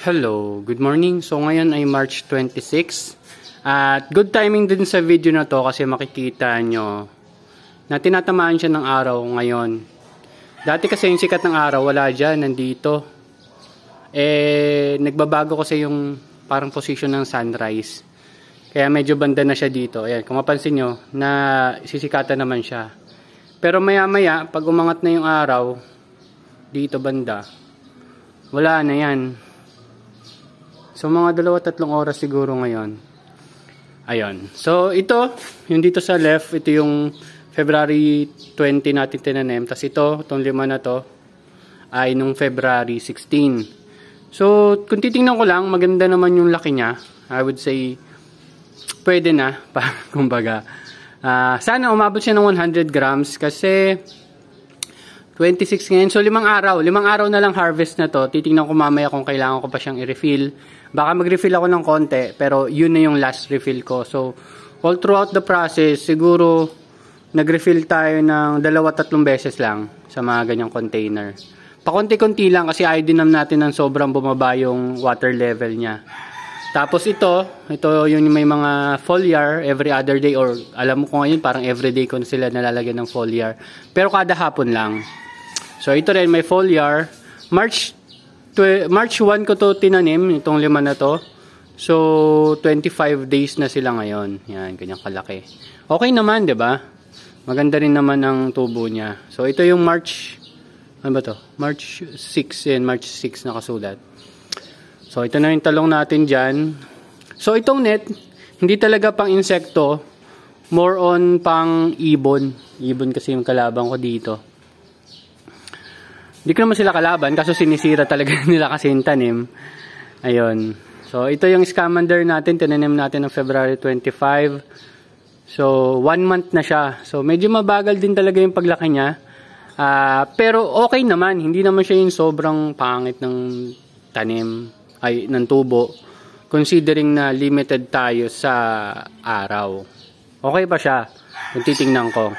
Hello, good morning. So ngayon ay March 26 at good timing din sa video na to kasi makikita nyo na tinatamaan siya ng araw ngayon. Dati kasi yung sikat ng araw wala dyan, nandito. Nagbabago kasi yung parang position ng sunrise. Kaya medyo banda na siya dito. Ayan, kung mapansin nyo na sisikatan naman siya. Pero maya maya pag umangat na yung araw dito banda, wala na yan. So mga 2-3 oras siguro ngayon. Ayun. So ito, yung dito sa left, ito yung February 20 natin tinanim. Tapos itong 5 na to ay nung February 16. So kung titingnan ko lang, maganda naman yung laki niya. I would say pwede na kumbaga. Sana umabot siya ng 100 grams kasi 26 ngayon. So 5 araw na lang harvest na to. Titingnan ko mamaya kung kailangan ko pa siyang i-refill. Baka mag-refill ako ng konti, pero yun na yung last refill ko. So all throughout the process, siguro nag-refill tayo ng 2-3 beses lang sa mga ganyang container. Pakonti-konti lang kasi ayaw din natin ng sobrang bumaba yung water level niya. Tapos ito yung may mga foliar every other day, or alam mo ko ngayon parang everyday ko na sila nalalagyan ng foliar. Pero kada hapon lang. So ito rin may foliar. March 1 ko to tinanim, itong 5 na to. So 25 days na sila ngayon. Yan, kanyang kalaki. Okay naman, 'di ba? Maganda rin naman ang tubo niya. So ito yung March, ano ba to? March 6, yan, March 6 nakasulat. So ito na yung talong natin diyan. So itong net, hindi talaga pang insekto, more on pang ibon. Ibon kasi yung kalaban ko dito. Hindi ko naman sila kalaban, kaso sinisira talaga nila kasi yung tanim. Ayun. So, ito yung scamander natin. Tinanim natin ng February 25. So, 1 month na siya. So, medyo mabagal din talaga yung paglaki niya. Pero okay naman. Hindi naman siya yung sobrang pangit ng tanim, ng tubo. Considering na limited tayo sa araw. Okay pa siya kung titingnan ko.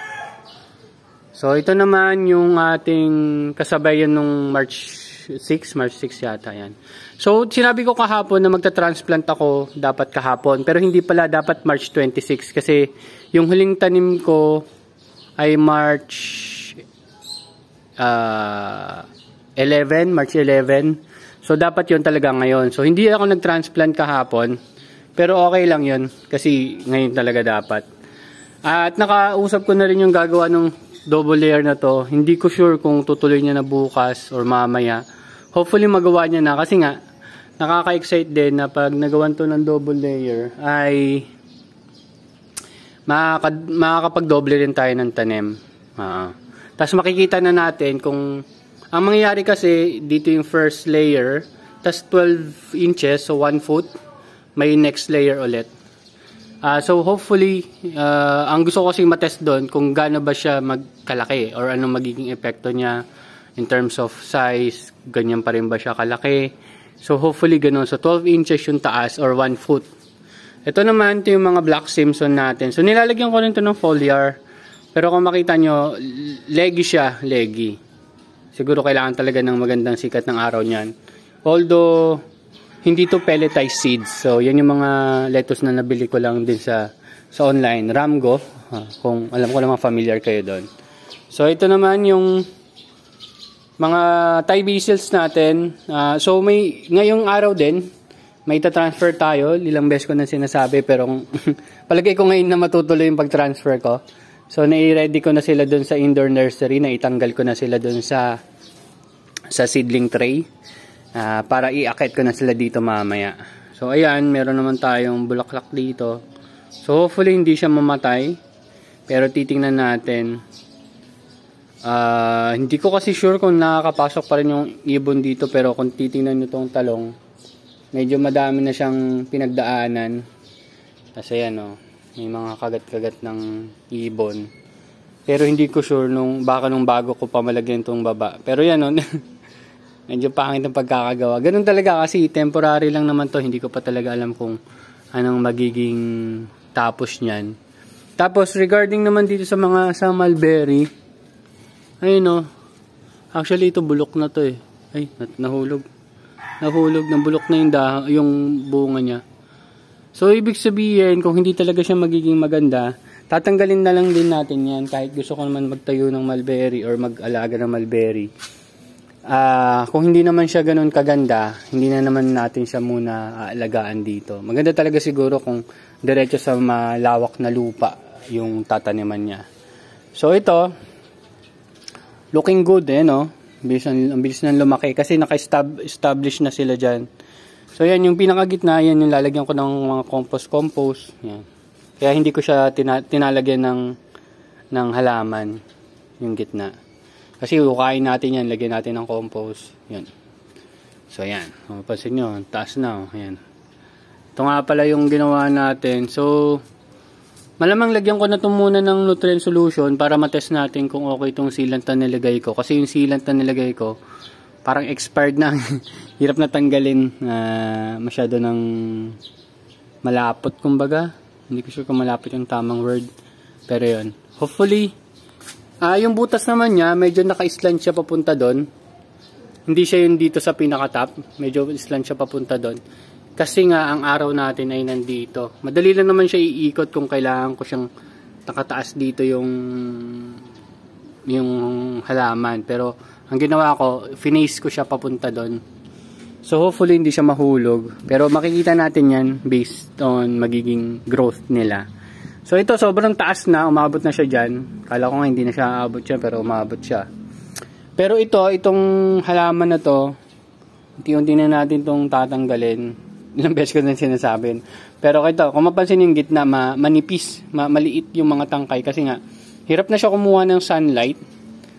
So, ito naman yung ating kasabayan nung March 6 yata yan. So, sinabi ko kahapon na magta-transplant ako dapat kahapon. Pero hindi pala dapat March 26 kasi yung huling tanim ko ay March 11. So, dapat yun talaga ngayon. So, hindi ako nag-transplant kahapon. Pero okay lang yun kasi ngayon talaga dapat. At nakausap ko na rin yung gagawa ng double layer na to. Hindi ko sure kung tutuloy niya na bukas or mamaya. Hopefully magawa niya na kasi nga nakaka-excite din na pag nagawan to ng double layer ay makakapag-double rin tayo ng tanim. Tapos makikita na natin kung ang mangyayari kasi dito yung first layer, tapos 12 inches, so 1 foot, may next layer ulit. So hopefully, ang gusto ko kasi matest doon kung gaano ba siya magkalaki or anong magiging epekto niya in terms of size, ganyan pa rin ba siya kalaki. So hopefully ganun. So 12 inches yung taas or 1 foot. Ito naman, ito yung mga Black Simpson natin. So nilalagyan ko rin ito ng foliar. Pero kung makita nyo, leggy siya, leggy. Siguro kailangan talaga ng magandang sikat ng araw niyan. Although hindi to pelletized seeds. So, yan yung mga lettuce na nabili ko lang din sa online. Ramgo. Kung alam ko naman familiar kayo doon. So, ito naman yung mga Thai basils natin. So, ngayong araw din, may ita-transfer tayo. Ilang beses ko na sinasabi. Pero palagay ko ngayon na matutuloy yung pag-transfer ko. So, nai-ready ko na sila doon sa indoor nursery. Naitanggal ko na sila doon sa seedling tray. Para i-akit ko na sila dito mamaya. So ayan, meron naman tayong bulaklak dito. So hopefully hindi siya mamatay. Pero titingnan natin. Hindi ko kasi sure kung nakakapasok pa rin yung ibon dito. Pero kung titingnan nyo itong talong, medyo madami na siyang pinagdaanan. Kasi ano, may mga kagat-kagat ng ibon. Pero hindi ko sure baka nung bago ko pa malagyan itong baba. Pero yan medyo pangit ang pagkakagawa. Ganun talaga kasi temporary lang naman to. Hindi ko pa talaga alam kung anong magiging tapos niyan. Tapos regarding naman dito sa mga mulberry, ayun o. Actually ito bulok na to eh. Ay, nahulog. Nahulog, nabulok na yung bunga niya. So, ibig sabihin, kung hindi talaga siya magiging maganda, tatanggalin na lang din natin yan. Kahit gusto ko naman magtayo ng mulberry or mag-alaga ng mulberry. Kung hindi naman siya ganun kaganda, hindi na naman natin siya muna aalagaan dito. Maganda talaga siguro kung diretso sa malawak na lupa yung tataniman niya. So, ito, looking good no? Ang bilis nang lumaki kasi naka-establish na sila dyan. So yan, yung pinakagitna, yan yung lalagyan ko ng mga compost. Yan. Kaya hindi ko siya tinalagyan ng halaman, yung gitna. Kasi hukain natin yan, lagyan natin ng compost. Yan. So yan, mapapansin nyo, taas na. Yan. Ito nga pala yung ginawa natin. So, malamang lagyan ko na ito muna ng nutrient solution para matest natin kung okay itong sealant na nilagay ko. Kasi yung sealant na nilagay ko, parang expired na. Hirap na tanggalin. Masyado ng malapot kumbaga. Hindi ko sure kung malapot yung tamang word. Pero yun. Hopefully, yung butas naman niya, medyo naka-slant siya papunta doon. Hindi siya yung dito sa pinaka-top. Medyo slant siya papunta doon. Kasi nga, ang araw natin ay nandito. Madali lang naman siya iikot kung kailangan ko siyang nakataas dito yung halaman. Pero, ang ginawa ko, finace ko siya papunta doon. So, hopefully, hindi siya mahulog. Pero, makikita natin yan based on magiging growth nila. So, ito, sobrang taas na. Umabot na siya dyan. Kala ko nga hindi na siya aabot siya, pero umabot siya. Pero itong halaman na to, unti-unti na natin itong tatanggalin. Ilang beses ko na sinasabi. Pero ito, kung mapansin yung gitna, manipis, maliit yung mga tangkay. Kasi nga, hirap na siya kumuha ng sunlight.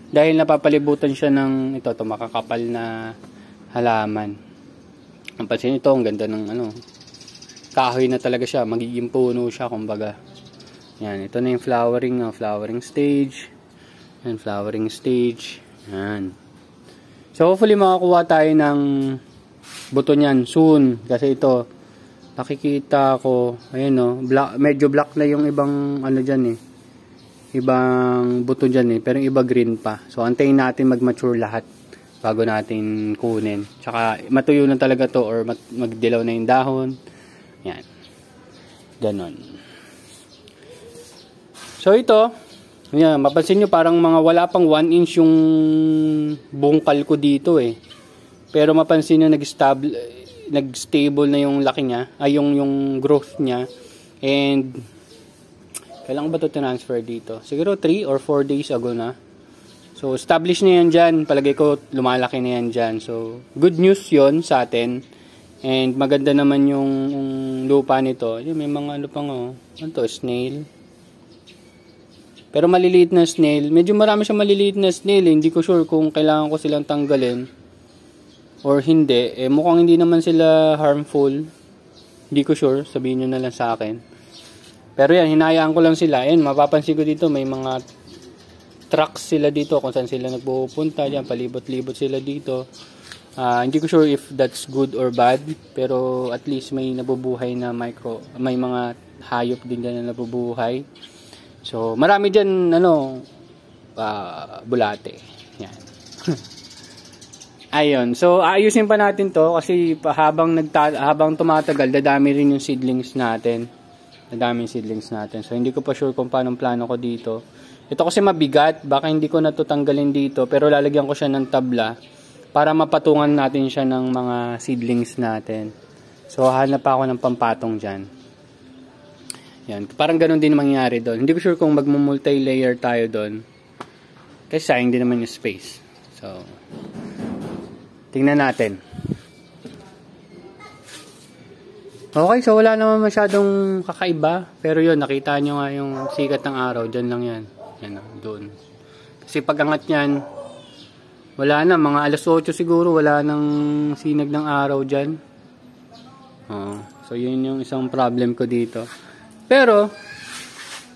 Dahil napapalibutan siya ng ito makakapal na halaman. Mapansin ito, ang ganda ng kahoy na talaga siya. Magiging puno siya, kumbaga. Yan, ito na yung flowering stage. Yan, flowering stage. Yan. So, hopefully makakuha tayo ng buto niyan soon. Kasi ito, nakikita ko, ayun medyo black na yung ibang dyan ibang buto dyan pero yung iba green pa. So, antayin natin mag-mature lahat bago natin kunin. Tsaka, matuyo na talaga to or magdilaw na yung dahon. Yan. Ganon. So, ito, yan, mapansin nyo parang mga wala pang 1 inch yung bungkal ko dito Pero mapansin nyo nag-stable na yung laki niya, yung growth niya. And kailan ba ito transfer dito? Siguro 3 or 4 days ago na. So established na yan dyan. Palagay ko lumalaki na yan dyan. So good news yon sa atin. And maganda naman yung lupa nito. May mga snail. Pero maliliit na snail. Medyo marami siyang maliliit na snail. Hindi ko sure kung kailangan ko silang tanggalin or hindi. Mukhang hindi naman sila harmful. Hindi ko sure. Sabihin nyo na lang sa akin. Pero yan, hinayaan ko lang sila. Yan, mapapansin ko dito, may mga trucks sila dito kung saan sila nagpupunta. Yan, palibot-libot sila dito. Hindi ko sure if that's good or bad. Pero at least may nabubuhay na may mga hayop din dyan na nabubuhay. So, marami dyan, bulate. Yan. Ayun. So, ayusin pa natin to kasi habang tumatagal, dadami rin yung seedlings natin. So, hindi ko pa sure kung paano plano ko dito. Ito kasi mabigat. Baka hindi ko na to tanggalin dito. Pero lalagyan ko siya ng tabla para mapatungan natin siya ng mga seedlings natin. So, hanap pa ako ng pampatong dyan. Yan. Parang ganun din mangyayari doon. Hindi ko sure kung magmumulti-layer tayo doon. Kasi sayang din naman yung space. So, tingnan natin. Okay, so wala naman masyadong kakaiba. Pero yun, nakita nyo nga yung sikat ng araw. Diyan lang yan. Yan, doon. Kasi pag angat yan, wala na. Mga alas 8 siguro, wala nang sinag ng araw dyan. So, yun yung isang problem ko dito. Pero,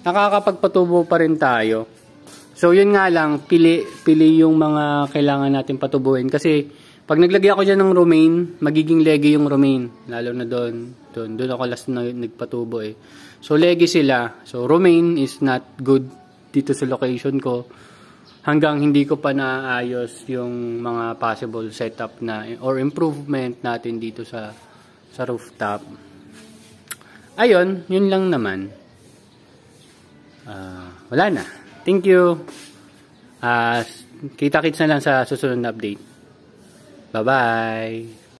nakakapagpatubo pa rin tayo. So, yun nga lang, pili yung mga kailangan natin patubuhin. Kasi, pag naglagay ako dyan ng romaine, magiging leggy yung romaine. Lalo na doon ako last na nagpatubo So, leggy sila. So, romaine is not good dito sa location ko. hanggang hindi ko pa naayos yung mga possible setup na or improvement natin dito sa rooftop. Ayun, yun lang naman. Wala na. Thank you. Kita-kits na lang sa susunod na update. Bye-bye.